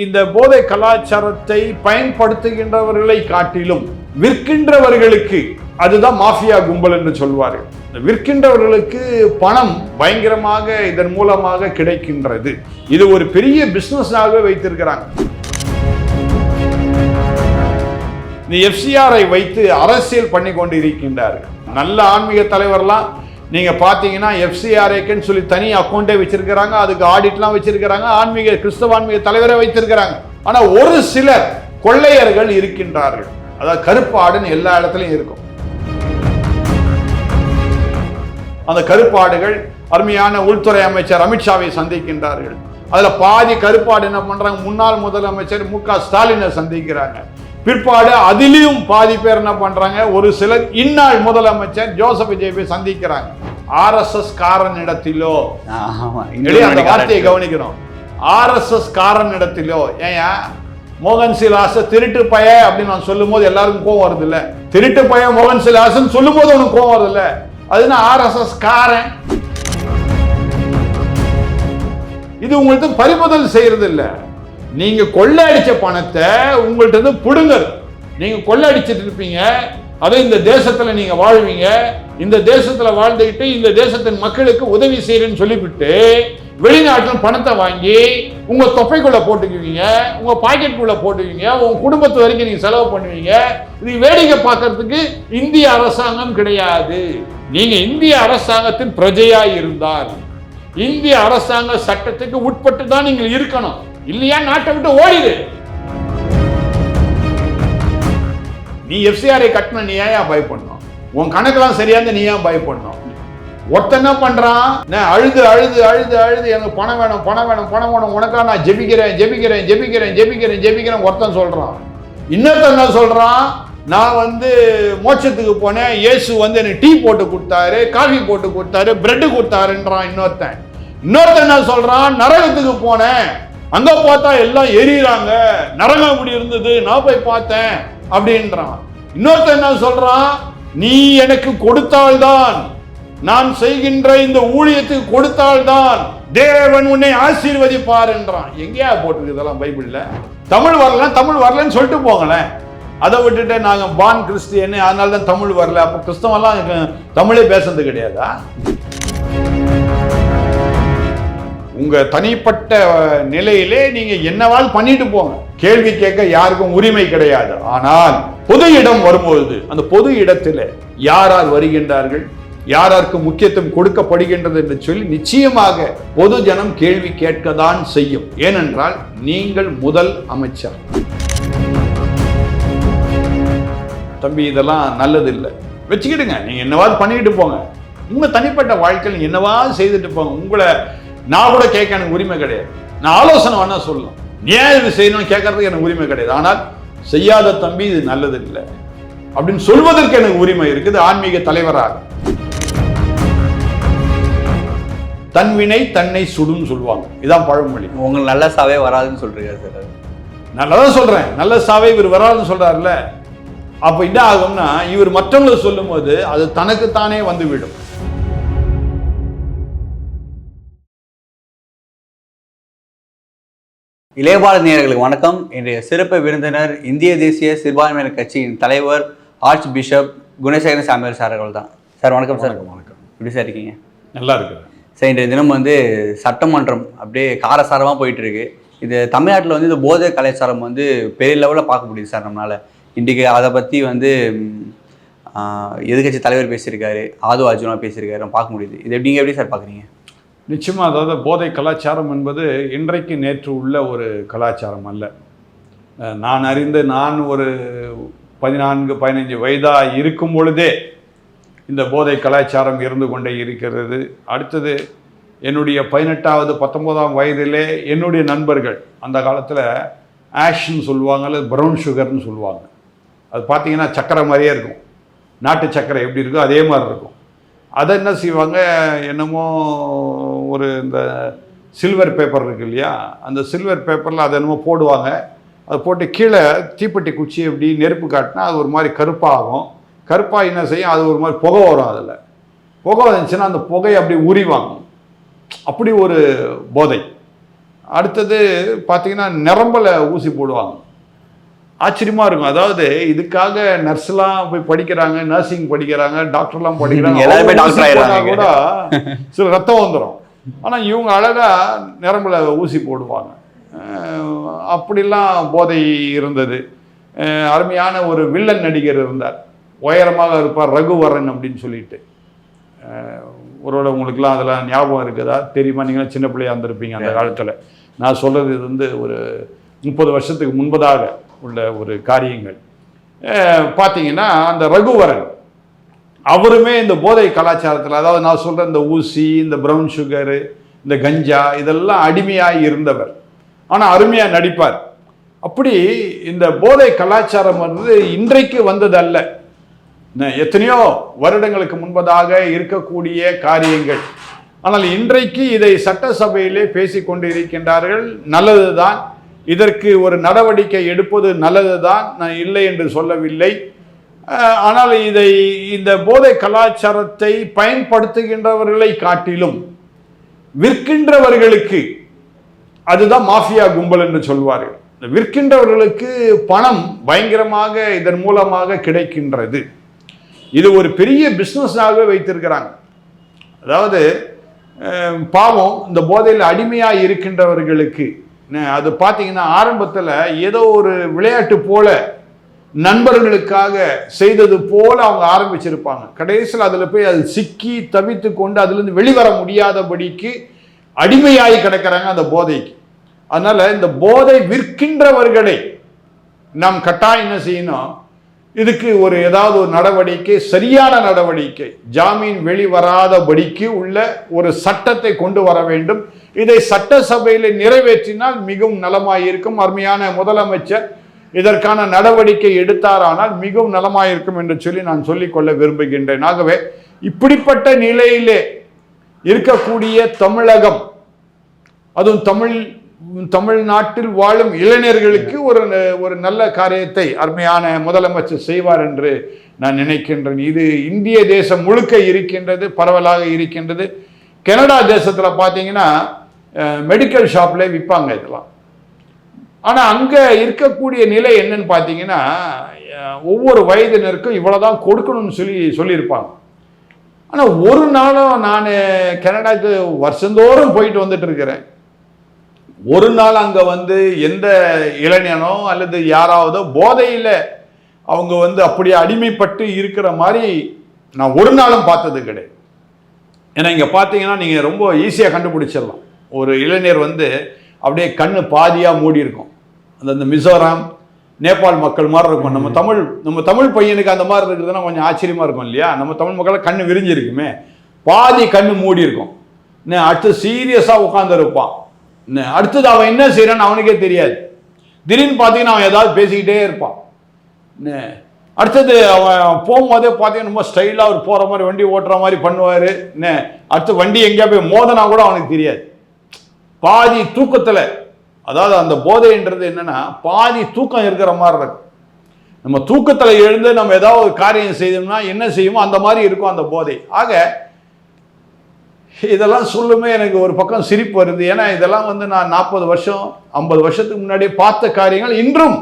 இந்த போதை கலாச்சாரத்தை பயன்படுத்துகின்றவர்களை காட்டிலும் விற்கின்றவர்களுக்கு அதுதான் மாஃபியா கும்பல் என்று சொல்வார்கள். விற்கின்றவர்களுக்கு பணம் பயங்கரமாக இதன் மூலமாக கிடைக்கின்றது. இது ஒரு பெரிய பிசினஸாக வைத்திருக்கிறாங்க. இந்த எஃப்சிஆரை வைத்து அரசியல் பண்ணி கொண்டு இருக்கின்றார்கள். நல்ல ஆன்மீக தலைவர்லாம் நீங்க பாத்தீங்கன்னா எஃப்சிஆர்ஏன்னு சொல்லி தனி அக்கௌண்டே வச்சிருக்கிறாங்க, அதுக்கு ஆடிட்லாம் வச்சிருக்கிறாங்க, ஆன்மீக கிறிஸ்தவ ஆன்மீக தலைவரை வைத்திருக்கிறாங்க. ஆனா ஒரு சிலர் கொள்ளையர்கள் இருக்கின்றார்கள். அதாவது கருப்பாடுன்னு எல்லா இடத்துலையும் இருக்கும். அந்த கருப்பாடுகள் அருமையான உள்துறை அமைச்சர் அமித்ஷாவை சந்திக்கின்றார்கள். அதுல பாதி கருப்பாடு என்ன பண்றாங்க, முன்னாள் முதலமைச்சர் மு.க. ஸ்டாலினை சந்திக்கிறாங்க. பிற்பாடு அதிலும் பாதி பேர் என்ன பண்றாங்க, ஒரு சிலர் இந்நாள் முதலமைச்சர் ஜோசப் விஜயை சந்திக்கிறாங்க. RSS காரனிடத்திலோ, அந்த வார்த்தையை கவனிக்கணும், RSS காரனிடத்திலோ. ஏன் மோகன் சிலாச திருட்டு பய அப்படின்னு நான் சொல்லும் போது எல்லாருக்கும் கோவம் வருது இல்ல? திருட்டு பய மோகன் சிலாசன் சொல்லும் போது உனக்கு கோவம் வருது இல்ல? அதுனா RSS காரன். இது உங்களுக்கு பறிமுதல் செய்யறது இல்ல. நீங்க கொள்ளடிச்ச பணத்தை உங்கள்கிட்ட புடுங்க. நீங்க கொள்ளடிச்சிட்டு இருப்பீங்க, அதை இந்த தேசத்துல நீங்க வாழ்வீங்க. இந்த தேசத்துல வாழ்ந்துகிட்டு இந்த தேசத்தின் மக்களுக்கு உதவி செய்யறேன்னு சொல்லிவிட்டு வெளிநாட்டில் பணத்தை வாங்கி உங்க தொப்பைக்குள்ள போட்டுக்குவீங்க, உங்க பாக்கெட்டுக்குள்ள போட்டுவீங்க, உங்க குடும்பத்து வரைக்கும் நீங்க செலவு பண்ணுவீங்க. இது வேடிக்கை பார்க்கறதுக்கு இந்திய அரசாங்கம் கிடையாது. நீங்க இந்திய அரசாங்கத்தின் பிரஜையா இருந்தால் இந்திய அரசாங்க சட்டத்துக்கு உட்பட்டு தான் நீங்கள் இருக்கணும். இல்லையா நாட்டை விட்டு ஓடிடு. நீ எஃப்சிஆரை கட்டின நீ ஏன் பயப்படணும்? உன் கணக்கெல்லாம் சரியா நீ ஏன் பயப்படணும்? ஒருத்தன் என்ன பண்றான், அழுது அழுது அழுது அழுது எனக்கு பணம் வேணும் பணம் வேணும் பணம் வேணும், உனக்கா நான் ஜெபிக்கிறேன் ஜெபிக்கிறேன் ஜெபிக்கிறேன் ஜெபிக்கிறேன் ஜெபிக்கிறேன் ஒருத்தன் சொல்றான். இன்னொருத்தன் என்ன சொல்றான், நான் மோட்சத்துக்கு போனேன், இயேசு எனக்கு டீ போட்டு கொடுத்தாரு, காஃபி போட்டு கொடுத்தாரு, பிரெட் கொடுத்தாருன்றான் இன்னொருத்தன். இன்னொருத்தன் என்ன சொல்றான், நரகத்துக்கு போனேன், அங்க பார்த்தா எல்லாம் எரியுறாங்க, நரகாமுடி இருந்தது, நான் போய் பார்த்தேன் அப்படின்றான். இன்னொருத்தன் என்ன சொல்றான், நீ எனக்கு கொடுத்தால்தான், நான் செய்கின்ற இந்த ஊழியத்துக்கு கொடுத்தால்தான் தேவன் உன்னை ஆசீர்வதிப்பார் என்றான். எங்கேயா போட்டிருக்கு இதெல்லாம் பைபிள்ல? தமிழ் வரலாம், தமிழ் வரலன்னு சொல்லிட்டு போங்களேன். அதை விட்டுட்டு நாங்க பான் கிறிஸ்டியன் அதனால தான் தமிழ் வரல. அப்ப கிறிஸ்தவெல்லாம் தமிழே பேசுறது கிடையாதா? உங்க தனிப்பட்ட நிலையிலே நீங்க என்னவால் பண்ணிட்டு போங்க, கேள்வி கேட்க யாருக்கும் உரிமை கிடையாது. ஆனால் பொது இடம் வரும்பொழுது அந்த பொது இடத்துல யார் யார் வருகின்றார்கள், யாருக்கு முக்கியத்துவம் கொடுக்கப்படுகின்றது என்று சொல்லி நிச்சயமாக பொது ஜனம் கேள்வி கேட்கத்தான் செய்யும். ஏனென்றால் நீங்கள் முதல் அமைச்சர். தம்பி இதெல்லாம் நல்லது இல்லை, வச்சுக்கிடுங்க. நீங்க என்னவாது பண்ணிக்கிட்டு போங்க, உங்க தனிப்பட்ட வாழ்க்கையில் என்னவாது செய்துட்டு போங்க. உங்களை நான் கூட கேட்க எனக்கு உரிமை கிடையாது. நான் ஆலோசனை வேணா சொல்லலாம், ஏன் இது செய்யணும்னு கேட்கறதுக்கு எனக்கு உரிமை கிடையாது. ஆனால் செய்யாத தம்பி இது நல்லது இல்லை அப்படின்னு சொல்வதற்கு எனக்கு உரிமை இருக்குது ஆன்மீக தலைவராக. தன்வினை தன்னை சுடுன்னு சொல்லுவாங்க, இதான் பழமொழி. உங்களுக்கு நல்ல சாவே வராதுன்னு சொல்றீங்க சார்? நல்லதான் சொல்றேன், நல்ல சாவே இவர் வராதுன்னு சொல்றாருல்ல. அப்ப என்ன ஆகும்னா, இவர் மற்றவங்களை சொல்லும் போது அது தனக்குத்தானே வந்துவிடும். இளையபாரத நேயர்களுக்கு வணக்கம். இன்றைய சிறப்பு விருந்தினர் இந்திய தேசிய சிறுபான்மையினர் கட்சியின் தலைவர் ஆர்ச் பிஷப் குணசேகரன் சாமியார் சார் அவர்கள் தான். சார் வணக்கம் சார். வணக்கம். எப்படி சார் இருக்கீங்க? நல்லா இருக்கு சார். இன்றைய தினம் சட்டமன்றம் அப்படியே காரசாரமாக போயிட்டு இருக்கு. இது தமிழ்நாட்டில் இந்த போதை கலாச்சாரம் பெரிய லெவலில் பார்க்க முடியுது சார் நம்மளால. இன்றைக்கு அதை பற்றி எதிர்கட்சி தலைவர் பேசியிருக்காரு, ஆது அர்ஜுனா பேசியிருக்காரு, நம்ம பார்க்க முடியுது. இது எப்படி சார் பார்க்குறீங்க? நிச்சயமா, அதாவது போதை கலாச்சாரம் என்பது இன்றைக்கு நேற்று உள்ள ஒரு கலாச்சாரம் அல்ல. நான் அறிந்து நான் ஒரு 14-15 வயதாக இருக்கும் பொழுதே இந்த போதை கலாச்சாரம் இருந்து கொண்டே இருக்கிறது. அடுத்தது என்னுடைய 18வது 19ஆம் வயதிலே என்னுடைய நண்பர்கள் அந்த காலத்தில் ஆஷ்ன்னு சொல்லுவாங்க, அல்லது ப்ரௌன் சுகர்னு சொல்லுவாங்க. அது பார்த்தீங்கன்னா சக்கரை மாதிரியே இருக்கும், நாட்டு சக்கரை எப்படி இருக்கோ அதே மாதிரி இருக்கும். அதை என்ன செய்வாங்க, என்னமோ ஒரு இந்த சில்வர் பேப்பர் இருக்கு இல்லையா, அந்த சில்வர் பேப்பரில் அதை என்னமோ போடுவாங்க. அதை போட்டு கீழே தீப்பெட்டி குச்சி எப்படி நெருப்பு காட்டினா அது ஒரு மாதிரி கருப்பாகும். கருப்பாக என்ன செய்யும், அது ஒரு மாதிரி புகை வரும். அதில் புகை வந்துச்சுன்னா அந்த புகையை அப்படி உரிவாங்க. அப்படி ஒரு போதை. அடுத்தது பார்த்தீங்கன்னா நரம்பல ஊசி போடுவாங்க. ஆச்சரியமா இருக்கும். அதாவது இதுக்காக நர்ஸ்லாம் போய் படிக்கிறாங்க, நர்சிங் படிக்கிறாங்க, டாக்டர்லாம் படிக்கிறாங்க, எல்லாருமே டாக்டர் ஆயிடுறாங்க கூட சில ரத்தம் வந்துடும். ஆனால் இவங்க அழகா நரம்புல ஊசி போடுவாங்க. அப்படிலாம் போதை இருந்தது. அருமையான ஒரு வில்லன் நடிகர் இருந்தார், உயரமாக இருப்பார், ரகுவரன் அப்படின்னு சொல்லிட்டு. ஒருவேளை உங்களுக்குலாம் அதெல்லாம் ஞாபகம் இருக்குதா தெரியுமா? நீங்களும் சின்ன பிள்ளையா இருந்திருப்பீங்க அந்த காலத்தில். நான் சொல்கிறது இது வந்து ஒரு 30 வருஷத்துக்கு முன்பதாக உள்ள ஒரு காரியங்கள். பார்த்தீங்கன்னா அந்த ரகுவரன் அவருமே இந்த போதை கலாச்சாரத்தில், அதாவது நான் சொல்கிற இந்த ஊசி, இந்த ப்ரௌன் சுகரு, இந்த கஞ்சா, இதெல்லாம் அடிமையாக இருந்தவர். ஆனால் அருமையாக நடிப்பார். அப்படி இந்த போதை கலாச்சாரம் வந்து இன்றைக்கு வந்ததல்ல, எத்தனையோ வருடங்களுக்கு முன்பதாக இருக்கக்கூடிய காரியங்கள். ஆனால் இன்றைக்கு இதை சட்டசபையிலே பேசிக்கொண்டு இருக்கின்றார்கள். நல்லதுதான், இதற்கு ஒரு நடவடிக்கை எடுப்பது நல்லதுதான், நான் இல்லை என்று சொல்லவில்லை. ஆனால் இந்த போதை கலாச்சாரத்தை பயன்படுத்துகின்றவர்களை காட்டிலும் விற்கின்றவர்களுக்கு, அதுதான் மாஃபியா கும்பல் என்று சொல்வார்கள், விற்கின்றவர்களுக்கு பணம் பயங்கரமாக இதன் மூலமாக கிடைக்கின்றது. இது ஒரு பெரிய பிஸ்னஸாகவே வைத்திருக்கிறாங்க. அதாவது பாவம் இந்த போதையில் அடிமையாக இருக்கின்றவர்களுக்கு அது பார்த்தீங்கன்னா ஆரம்பத்தில் ஏதோ ஒரு விளையாட்டு போல நண்பர்களுக்காக செய்தது போல அவங்க ஆரம்பிச்சிருப்பாங்க. கடைசியில் அதில் போய் அது சிக்கி தவித்து கொண்டு அதுலேருந்து வெளிவர முடியாதபடிக்கு அடிமையாகி கிடக்கிறாங்க அந்த போதைக்கு. அதனால இந்த போதை விற்கின்றவர்களை நாம் கட்டாயம் என்ன செய்யணும், இதுக்கு ஒரு ஏதாவது ஒரு நடவடிக்கை, சரியான நடவடிக்கை, ஜாமீன் வெளிவராதபடிக்கு உள்ள ஒரு சட்டத்தை கொண்டு வர வேண்டும். இதை சட்டசபையில் நிறைவேற்றினால் மிகவும் நலமாயிருக்கும். அருமையான முதலமைச்சர் இதற்கான நடவடிக்கை எடுத்தாரானால் மிகவும் நலமாயிருக்கும் என்று சொல்லி நான் சொல்லிக்கொள்ள விரும்புகின்றேன். ஆகவே இப்படிப்பட்ட நிலையிலே இருக்கக்கூடிய தமிழகம், அதுவும் தமிழ்நாட்டில் வாழும் இளைஞர்களுக்கு ஒரு நல்ல காரியத்தை அருமையான முதலமைச்சர் செய்வார் என்று நான் நினைக்கின்றேன். இது இந்திய தேசம் முழுக்க இருக்கின்றது, பரவலாக இருக்கின்றது. கனடா தேசத்தில் பார்த்தீங்கன்னா மெடிக்கல் ஷாப்ல விற்பாங்க இதெல்லாம். ஆனால் அங்கே இருக்கக்கூடிய நிலை என்னன்னு பார்த்தீங்கன்னா, ஒவ்வொரு வயதினருக்கும் இவ்வளோதான் கொடுக்கணும்னு சொல்லியிருப்பாங்க. ஆனால் ஒரு நாளும் நான் கனடாவுக்கு வருஷந்தோறும் போயிட்டு வந்துட்டு இருக்கிறேன். ஒரு நாள் அங்கே வந்து எந்த இளைஞனோ அல்லது யாராவதோ போதையில் அவங்க வந்து அப்படியே அடிமைப்பட்டு இருக்கிற மாதிரி நான் ஒரு நாளும் பார்த்தது கிடையாது. ஏன்னா இங்கே பார்த்தீங்கன்னா நீங்கள் ரொம்ப ஈஸியாக கண்டுபிடிச்சிடலாம். ஒரு இளைஞர் வந்து அப்படியே கண்ணு பாதியாக மூடி இருக்கும். அந்த மிசோராம், நேபாள் மக்கள் மாதிரி இருக்கும். நம்ம தமிழ் பையனுக்கு அந்த மாதிரி இருக்குதுன்னா கொஞ்சம் ஆச்சரியமாக இருக்கும் இல்லையா? நம்ம தமிழ் மக்களை கண்ணு விரிஞ்சிருக்குமே, பாதி கண்ணு மூடி இருக்கும். அடுத்து சீரியஸாக உட்காந்துருப்பான். அடுத்தது அவன் என்ன செய்யறான்னு அவனுக்கே தெரியாது. திடீர்னு பார்த்தீங்கன்னா அவன் ஏதாவது பேசிக்கிட்டே இருப்பான். அடுத்தது அவன் போகும்போதே பார்த்தீங்கன்னா ரொம்ப ஸ்டைலாக அவர் போகிற மாதிரி, வண்டி ஓட்டுற மாதிரி பண்ணுவார். அடுத்து வண்டி எங்கேயா போய் மோதனா கூட அவனுக்கு தெரியாது. பாதி தூக்கத்தில், அதாவது அந்த போதைன்றது என்னன்னா பாதி தூக்கம் இருக்கிற மாதிரி இருக்கு. நம்ம தூக்கத்தில் எழுந்து நம்ம ஏதாவது ஒரு காரியம் செய்தோம்னா என்ன செய்யுமோ அந்த மாதிரி இருக்கும் அந்த போதை. ஆக இதெல்லாம் சொல்லுமே எனக்கு ஒரு பக்கம் சிரிப்பு வருது. ஏன்னா இதெல்லாம் வந்து நான் 40 வருஷம் 50 வருஷத்துக்கு முன்னாடியே பார்த்த காரியங்கள் இன்றும்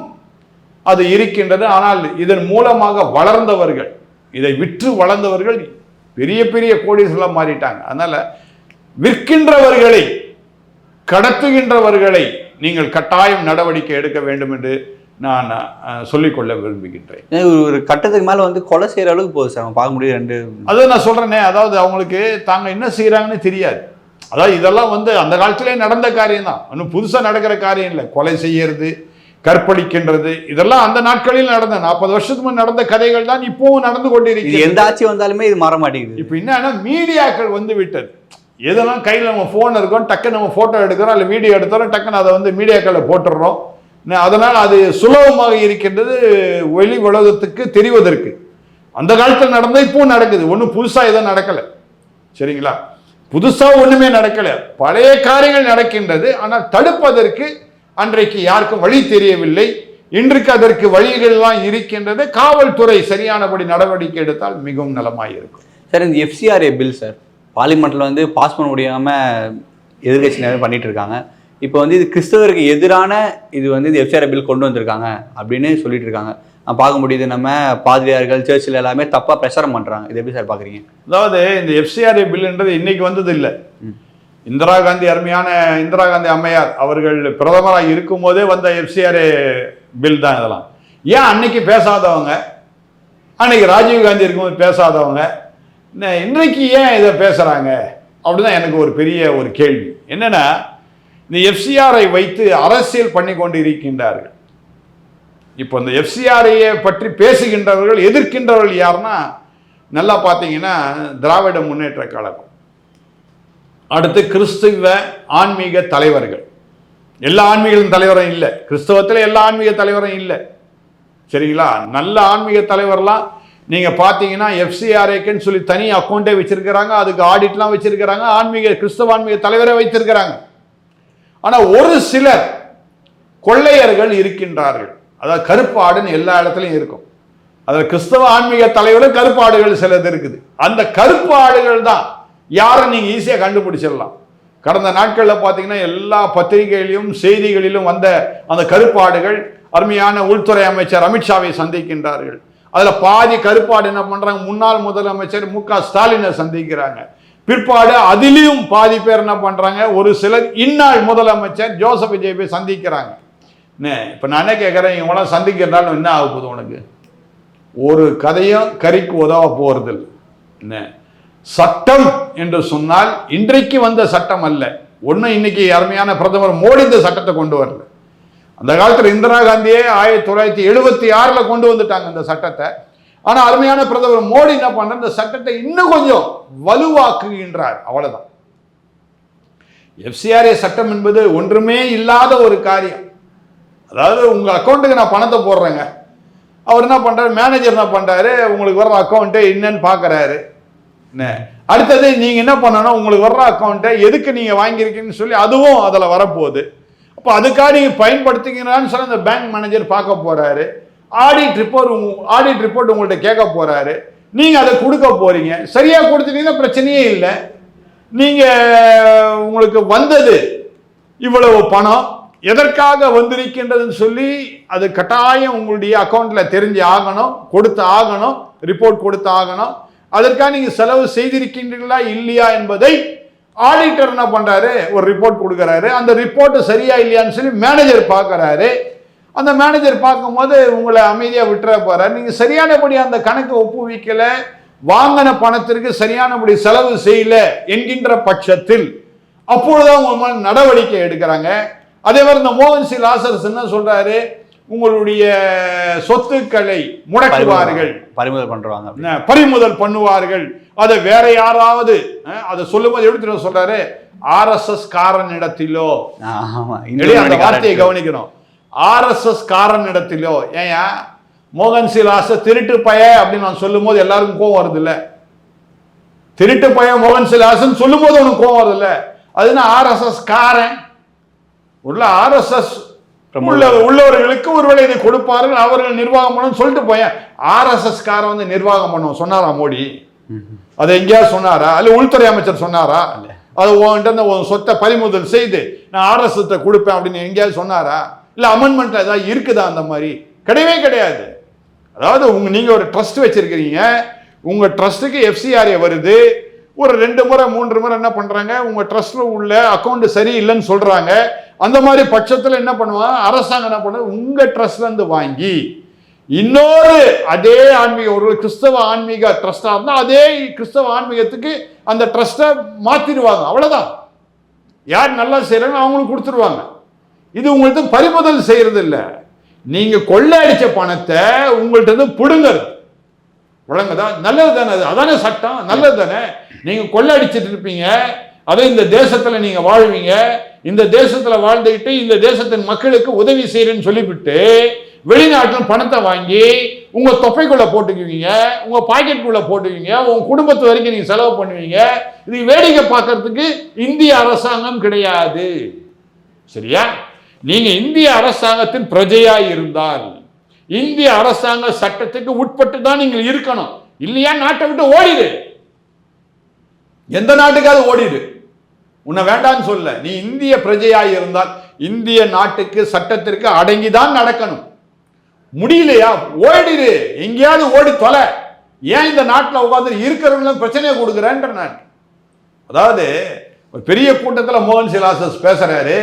அது இருக்கின்றது. ஆனால் இதன் மூலமாக வளர்ந்தவர்கள், இதை விற்று வளர்ந்தவர்கள் பெரிய பெரிய கோடீஸ்வரர்களாக மாறிட்டாங்க. அதனால விற்கின்றவர்களை, கடத்துகின்றவர்களை நீங்கள் கட்டாயம் நடவடிக்கை எடுக்க வேண்டும் என்று நான் சொல்லிக்கொள்ள விரும்புகின்றேன். ஒரு கட்டத்துக்கு மேலே வந்து கொலை செய்கிற அளவுக்கு போகுது சார், பார்க்க முடியாது. அதான் நான் சொல்கிறேனே, அதாவது அவங்களுக்கு தாங்க என்ன செய்கிறாங்கன்னு தெரியாது. அதாவது இதெல்லாம் வந்து அந்த காலத்திலே நடந்த காரியம் தான், இன்னும் புதுசாக நடக்கிற காரியம் இல்லை. கொலை செய்யறது, கற்பழிக்கின்றது, இதெல்லாம் அந்த நாட்களில் நடந்த 40 வருஷத்துக்கு முன் நடந்த கதைகள் தான் இப்பவும் நடந்து கொண்டு இருக்கு. எந்த ஆட்சி வந்தாலுமே இது மாற மாட்டேங்குது. இப்போ என்னன்னா மீடியாக்கள் வந்து விட்டது. எதெல்லாம் கையில் நம்ம ஃபோன் இருக்கோம், டக்குன்னு நம்ம ஃபோட்டோ எடுக்கிறோம், இல்லை வீடியோ எடுத்தாலும் டக்குன்னு அதை வந்து மீடியாக்களில் போட்டுடுறோம். அதனால் அது சுலபமாக இருக்கின்றது வெளி உலகத்துக்கு தெரிவதற்கு. அந்த காலத்தில் நடந்த இப்பவும் நடக்குது, ஒன்றும் புதுசாக எதுவும் நடக்கலை. சரிங்களா? புதுசாக ஒன்றுமே நடக்கலை, பழைய காரியங்கள் நடக்கின்றது. ஆனால் தடுப்பதற்கு அன்றைக்கு யாருக்கும் வழி தெரியவில்லை. இன்றைக்கு அதற்கு வழிகள்லாம் இருக்கின்றது. காவல்துறை சரியானபடி நடவடிக்கை எடுத்தால் மிகவும் நலமாக இருக்கும். சார், இந்த FCRA பில் சார் பார்லிமெண்ட்டில் வந்து பாஸ் பண்ண முடியாமல் எதிர்கட்சி நிறைய பண்ணிட்டு இருக்காங்க. இப்போ வந்து இது கிறிஸ்தவருக்கு எதிரான இது வந்து இந்த எஃப்சிஆர்ஏ பில் கொண்டு வந்திருக்காங்க அப்படின்னு சொல்லிட்டு இருக்காங்க. பார்க்க முடியுது, நம்ம பாதிரியார்கள் சர்ச்சில் எல்லாமே தப்பாக பிரச்சாரம் பண்ணுறாங்க. இது எப்படி சார் பார்க்குறீங்க? அதாவது இந்த எஃப்சிஆர்ஏ பில்ன்றது இன்னைக்கு வந்தது இல்லை. இந்திரா காந்தி, அருமையான இந்திரா காந்தி அம்மையார் அவர்கள் பிரதமராக இருக்கும் போதே வந்த எஃப்சிஆர்ஏ பில் தான் இதெல்லாம். ஏன் அன்னைக்கு பேசாதவங்க, அன்னைக்கு ராஜீவ் காந்தி இருக்கும்போது பேசாதவங்க இன்றைக்கு ஏன் இதை பேசுகிறாங்க அப்படிதான் எனக்கு ஒரு பெரிய ஒரு கேள்வி. என்னன்னா, இந்த எஃப்சிஆரை வைத்து அரசியல் பண்ணி கொண்டு இருக்கின்றார்கள். இப்போ இந்த எஃப்சிஆரையை பற்றி பேசுகின்றவர்கள், எதிர்க்கின்றவர்கள் யாருன்னா, நல்லா பார்த்தீங்கன்னா திராவிட முன்னேற்ற கழகம், அடுத்து கிறிஸ்துவ ஆன்மீக தலைவர்கள். எல்லா ஆன்மீக தலைவரும் இல்லை, கிறிஸ்தவத்தில் எல்லா ஆன்மீக தலைவரும் இல்லை, சரிங்களா? நல்ல ஆன்மீக தலைவர்லாம் நீங்க பார்த்தீங்கன்னா எஃப்சிஆர்ஏக்குன்னு சொல்லி தனி அக்கௌண்ட்டே வச்சிருக்கிறாங்க, அதுக்கு ஆடிட்லாம் வச்சிருக்கிறாங்க, கிறிஸ்தவ ஆன்மீக தலைவரை வைத்திருக்கிறாங்க. ஆனா ஒரு சிலர் கொள்ளையர்கள் இருக்கின்றார்கள். அதாவது கருப்பு ஆடுன்னு எல்லா இடத்துலையும் இருக்கும். அதில் கிறிஸ்தவ ஆன்மீக தலைவரும் கருப்பு ஆடுகள் சிலது இருக்குது. அந்த கருப்பு ஆடுகள் தான் யாரை நீங்க ஈஸியாக கண்டுபிடிச்சிடலாம். கடந்த நாட்களில் பார்த்தீங்கன்னா எல்லா பத்திரிகைகளிலும் செய்திகளிலும் வந்த அந்த கருப்பு ஆடுகள் அருமையான உள்துறை அமைச்சர் அமித்ஷாவை சந்திக்கின்றார்கள். அதுல பாதி கருப்பாடு என்ன பண்றாங்க, முன்னாள் முதலமைச்சர் மு.க. ஸ்டாலினை சந்திக்கிறாங்க. பிற்பாடு அதிலையும் பாதி பேர் என்ன பண்றாங்க, ஒரு சிலர் இந்நாள் முதலமைச்சர் ஜோசப் விஜய் சந்திக்கிறாங்க. இப்ப நானே கேட்கிறேன், இவங்களாம் சந்திக்கிறதால என்ன ஆக போகுது உனக்கு? ஒரு கதையும் கறிக்கு உதவ போறது இல்லை. சட்டம் என்று சொன்னால் இன்றைக்கு வந்த சட்டம் அல்ல. ஒன்னும் இன்னைக்கு அருமையான பிரதமர் மோடி இந்த சட்டத்தை கொண்டு வரல. அந்த காலத்தில் இந்திரா காந்தியே 1976 கொண்டு வந்துட்டாங்க இந்த சட்டத்தை. ஆனா அருமையான பிரதமர் மோடி என்ன பண்ற, இந்த சட்டத்தை இன்னும் கொஞ்சம் வலுவாக்குகின்றார், அவ்வளவுதான். எஃப்சிஆர்ஏ சட்டம் என்பது ஒன்றுமே இல்லாத ஒரு காரியம். அதாவது உங்க அக்கௌண்ட்டுக்கு நான் பணத்தை போடுறேங்க, அவர் என்ன பண்றாரு, மேனேஜர் என்ன பண்றாரு, உங்களுக்கு வர்ற அக்கௌண்ட்டை என்னன்னு பாக்குறாரு. அடுத்தது நீங்க என்ன பண்ணணும், உங்களுக்கு வர்ற அக்கௌண்ட்டை எதுக்கு நீங்க வாங்கியிருக்கீங்கன்னு சொல்லி அதுவும் அதுல வரப்போகுது. அப்போ அதுக்காக நீங்க பயன்படுத்திக்கிறான்னு சொல்லி அந்த பேங்க் மேனேஜர் பார்க்க போறாரு. ஆடிட் ரிப்போர்ட் உங்கள்கிட்ட கேட்க போறாரு. நீங்க அதை கொடுக்க போறீங்க. சரியா கொடுத்துட்டீங்கன்னா பிரச்சனையே இல்லை. நீங்க உங்களுக்கு வந்தது இவ்வளவு பணம் எதற்காக வந்திருக்கின்றதுன்னு சொல்லி அது கட்டாயம் உங்களுடைய அக்கௌண்ட்ல தெரிஞ்சு ஆகணும், கொடுத்து ஆகணும், ரிப்போர்ட் கொடுத்து ஆகணும். அதற்காக நீங்க செலவு செய்திருக்கின்றீர்களா இல்லையா என்பதை ஆடிட்டர் என்ன பண்றாரு, ஒரு ரிப்போர்ட் கொடுக்கறாரு. அந்த ரிப்போர்ட் சரியா இல்லையான்னு சொல்லி மேனேஜர் பார்க்கறாரு. அந்த மேனேஜர் பார்க்கும்போது உங்களை அமைதியா விட்டுற போறாரு. நீங்க சரியானபடி அந்த கணக்கு ஒப்புவிக்கல, வாங்கின பணத்திற்கு சரியானபடி செலவு செய்யல என்கின்ற பட்சத்தில் அப்பொழுதுதான் உங்க மேல நடவடிக்கை எடுக்கிறாங்க. அதே மாதிரி இந்த மோகன் சி லாசரஸ் என்ன சொல்றாரு, உங்களுடைய சொத்துக்களை முடக்குவார்கள், பறிமுதல் பண்ணுவார்கள். அதை வேற யாராவது அதை சொல்லும்போது எடுத்துட்டு சொல்றாரு, RSS காரனிடத்திலோ, அந்த வார்த்தையை கவனிக்கணும், RSS காரனிடத்திலோ. ஏன் மோகன் சி லாசரஸ் திருட்டு பய அப்படின்னு நான் சொல்லும் போது எல்லாருக்கும் கோவம் வருது இல்ல? திருட்டு பய மோகன் சி லாசரஸ் சொல்லும் போது உனக்கு கோவம் வருது இல்ல? அதுனா RSS காரன் உள்ள RSS உள்ளவர்களுக்கு ஒருவேளை இதை கொடுப்பார்கள், அவர்கள் நிர்வாகம் பண்ணணும் சொல்லிட்டு போய் RSS காரன் வந்து நிர்வாகம் பண்ணுவோம் சொன்னாரா மோடி? அதை எங்கேயாவது சொன்னாரா? அல்ல உள்துறை அமைச்சர் சொன்னாரா? அது உன் சொத்தை பறிமுதல் செய்து நான் RSS கொடுப்பேன் அப்படின்னு எங்கேயாவது சொன்னாரா? இல்ல அமெண்ட்மெண்ட்ல ஏதாவது இருக்குதா? அந்த மாதிரி கிடையவே கிடையாது. அதாவது நீங்க ஒரு ட்ரஸ்ட் வச்சிருக்கிறீங்க, உங்க ட்ரஸ்ட்டுக்கு எஃப்சிஆர்ஏ வருது, ஒரு 2 முறை 3 முறை என்ன பண்றாங்க, உங்க ட்ரஸ்ட்ல உள்ள அக்கௌண்ட் சரியில்லைன்னு சொல்றாங்க. அந்த மாதிரி பட்சத்தில் என்ன பண்ணுவாங்க, அரசாங்கம் என்ன பண்ணுவாங்க, உங்க ட்ரஸ்ட்ல இருந்து வாங்கி இன்னொரு அதே ஆன்மீக ஒரு கிறிஸ்தவ ஆன்மீக ட்ரஸ்டா இருந்தா அதே கிறிஸ்தவ ஆன்மீகத்துக்கு அந்த ட்ரஸ்ட்டை மாத்திடுவாங்க. அவ்வளவுதான். யார் நல்லா செய்யறாங்க அவங்களுக்கு கொடுத்துருவாங்க. இது உங்களுக்கு பறிமுதல் செய்யறது இல்லை. நீங்க கொள்ளையடிச்ச பணத்தை உங்கள்கிட்ட இருந்து பிடுங்கிறது. வழங்குதா? நல்லது தானே, அதானே சட்டம், நல்லது தானே. நீங்க கொள்ளையடிச்சிட்டு இருப்பீங்க, அதை இந்த தேசத்துல நீங்க வாழ்வீங்க, இந்த தேசத்துல வாழ்ந்துகிட்டு இந்த தேசத்தின் மக்களுக்கு உதவி செய்யறேன்னு சொல்லிவிட்டு வெளிநாட்டில் பணத்தை வாங்கி உங்க தொப்பைக்குள்ள போட்டுக்குவீங்க, உங்க பாக்கெட்டுக்குள்ள போட்டுக்குவீங்க, உங்க குடும்பத்து வரைக்கும் நீங்க செலவு பண்ணுவீங்க. இது வேடிக்கை பார்க்கறதுக்கு இந்திய அரசாங்கம் கிடையாது. சரியா? நீங்க இந்திய அரசாங்கத்தின் பிரஜையா இருந்தால் இந்திய அரசாங்க சட்டத்துக்கு உட்பட்டு தான் நீங்கள் இருக்கணும். இல்லையா நாட்டை விட்டு ஓடிடு, எந்த நாட்டுக்காவது ஓடிடு. உன்னை வேண்டான்னு சொல்ல. நீ இந்திய பிரஜையாய் இருந்தால் இந்திய நாட்டுக்கு சட்டத்திற்கு அடங்கிதான் நடக்கணும். முடியலையா ஓடிடு, எங்கேயாவது ஓடி தொலை. ஏன் இந்த நாட்டில் உட்காந்து இருக்கிறவங்களும் பிரச்சனையை கொடுக்குறேன்ற நான். அதாவது ஒரு பெரிய கூட்டத்தில் மோகன் சிலாசஸ் பேசுறாரு.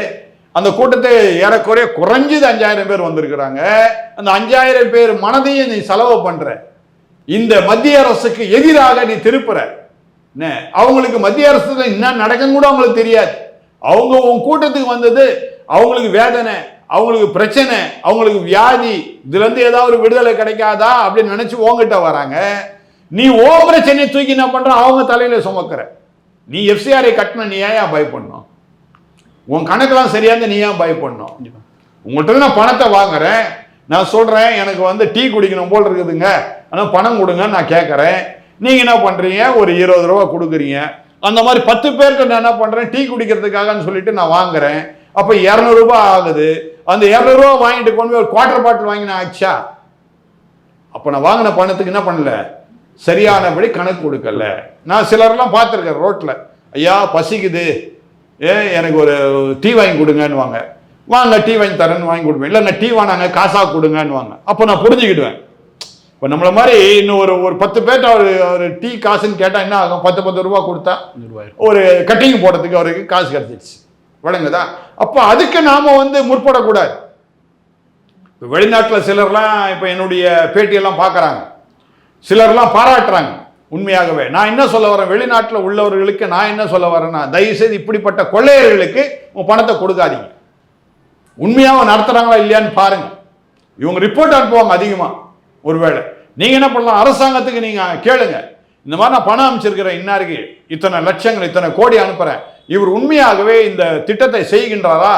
அந்த கூட்டத்தை ஏறக்குறைய குறைஞ்சது 5000 பேர் வந்திருக்கிறாங்க. அந்த 5000 பேர் மனதையும் நீ செலவு பண்ற. இந்த மத்திய அரசுக்கு எதிராக நீ திருப்புற. அவங்களுக்கு மத்திய அரசு என்ன நடக்குன்னு கூட அவங்களுக்கு தெரியாது. அவங்க உன் கூட்டத்துக்கு வந்தது அவங்களுக்கு வேதனை, அவங்களுக்கு பிரச்சனை, அவங்களுக்கு வியாதி, இதுல இருந்து ஏதாவது ஒரு விடுதலை கிடைக்காதா அப்படின்னு நினைச்சு உங்ககிட்ட வராங்க. நீ ஓ பிரச்சனையை தூக்கி என்ன பண்ற, அவங்க தலையில சுமக்கிற. நீ எஃப்சிஆரை கட்டின நீ ஏன் பயப்படணும்? உன் கணக்கெல்லாம் சரியா நீ ஏன் பயப்படணும்? உங்கள்கிட்ட நான் பணத்தை வாங்குறேன், நான் சொல்றேன் எனக்கு வந்து டீ குடிக்கணும் போல் இருக்குதுங்க, ஆனால் பணம் கொடுங்கன்னு நான் கேட்கறேன். நீங்க என்ன பண்றீங்க, ஒரு 20 ரூபா கொடுக்குறீங்க. அந்த மாதிரி 10 பேர்கிட்ட நான் என்ன பண்றேன், டீ குடிக்கிறதுக்காகன்னு சொல்லிட்டு நான் வாங்குறேன். அப்ப 200 ரூபாய் ஆகுது. அந்த 200 ரூபா வாங்கிட்டு கொண்டு போய் ஒரு குவார்டர் பாட்டில் வாங்கினா ஆச்சா? அப்ப நான் வாங்கின பணத்துக்கு என்ன பண்ணல, சரியானபடி கணக்கு கொடுக்கல. நான் சிலர்லாம் பார்த்துருக்கேன் ரோட்ல, ஐயா பசிக்குது, எனக்கு ஒரு டீ வாங்கி கொடுங்கன்னு வாங்க. வாங்க டீ வாங்கி தரேன்னு வாங்கி கொடுப்பேன். இல்லைங்க டீ வாங்க காசா கொடுங்கன்னு வாங்க. அப்போ நான் புரிஞ்சுக்கிடுவேன். இப்போ நம்மள மாதிரி இன்னும் ஒரு 10 பேர்ட்ட ஒரு டீ காசுன்னு கேட்டால் என்ன ஆகும், 10 ரூபா கொடுத்தா ஒரு கட்டிங் போடுறதுக்கு அவருக்கு காசு கிடைச்சிடுச்சு. வழங்குதா? அப்போ அதுக்கு நாம வந்து முற்படக்கூடாது. இப்போ வெளிநாட்டில் சிலர்லாம் இப்போ என்னுடைய பேட்டியெல்லாம் பார்க்குறாங்க, சிலர்லாம் பாராட்டுறாங்க. உண்மையாகவே நான் என்ன சொல்ல வரேன், வெளிநாட்டில் உள்ளவர்களுக்கு நான் என்ன சொல்ல வரேன்னா, தயவுசெய்து இப்படிப்பட்ட கொள்ளையர்களுக்கு உங்க பணத்தை கொடுக்காதீங்க. உண்மையாக நடத்துறாங்களா இல்லையான்னு பாருங்க. இவங்க ரிப்போர்ட் அனுப்புவாங்க அதிகமா. ஒருவேளை நீங்க என்ன பண்ணலாம், அரசாங்கத்துக்கு நீங்க கேளுங்க, இந்த மாதிரி நான் பணம் அமைச்சிருக்கிறேன், இன்னாருக்கு இத்தனை லட்சங்கள் இத்தனை கோடி அனுப்புறேன், இவர் உண்மையாகவே இந்த திட்டத்தை செய்கின்றாரா,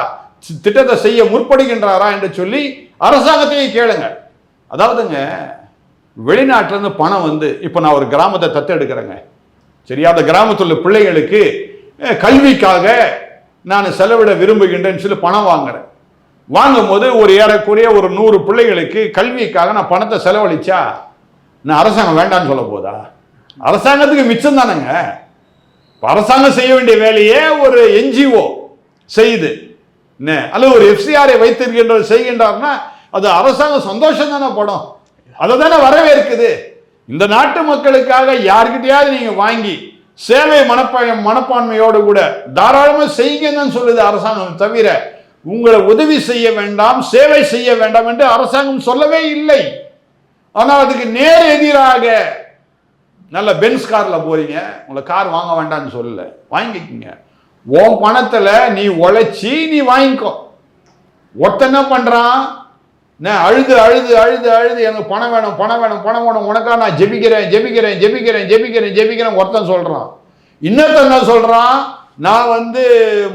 திட்டத்தை செய்ய முற்படுகின்றாரா என்று சொல்லி அரசாங்கத்தையும் கேளுங்க. அதாவதுங்க வெளிநாட்டுல இருந்து பணம் வந்து இப்போ நான் ஒரு கிராமத்தை தத்தெடுக்கிறேங்க, சரியா? அந்த கிராமத்தில் உள்ள பிள்ளைகளுக்கு கல்விக்காக நான் செலவிட விரும்புகின்றேன்னு சொல்லி பணம் வாங்குறேன். வாங்கும் போது ஒரு ஏறக்குறைய ஒரு 100 பிள்ளைகளுக்கு கல்விக்காக நான் பணத்தை செலவழிச்சா நான் அரசாங்கம் வேண்டான்னு சொல்ல போதா? அரசாங்கத்துக்கு மிச்சம் தானேங்க. அரசாங்கம் செய்ய வேண்டிய வேலையே ஒரு என்ஜிஓ செய்யுது, அல்லது ஒரு எஃப்சிஆரை வைத்திருக்கின்ற செய்கின்றார்னா அது அரசாங்கம் சந்தோஷம் தானே படும், அதை தானே வரவேற்குது. இந்த நாட்டு மக்களுக்காக யார்கிட்டயாவது நீங்க வாங்கி சேவை மனப்பான்மையோடு கூட தாராளமாக செய்யுங்கன்னு சொல்லுது அரசாங்கம். தவிர உங்களை உதவி செய்ய வேண்டாம், சேவை செய்ய வேண்டாம் என்று அரசாங்கம் சொல்லவே இல்லை. ஆனால் அதுக்கு நேர் எதிராக நல்ல பென்ஸ் கார்ல போறீங்க, உங்களை கார் வாங்க வேண்டாம்னு சொல்லல, வாங்கிக்கங்க. உன் பணத்துல நீ உழைச்சி நீ வாங்கிக்கோ. ஒருத்தன் என்ன பண்றான், அழுது அழுது அழுது அழுது எனக்கு பணம் வேணும் பணம் வேணும் பணம் வேணும், உனக்கா நான் ஜெபிக்கிறேன் ஜெபிக்கிறேன் ஜெபிக்கிறேன் ஜெபிக்கிறேன் ஜெபிக்கிறேன் ஒருத்தன் சொல்றான். இன்னொருத்தன் என்ன சொல்றான், நான் வந்து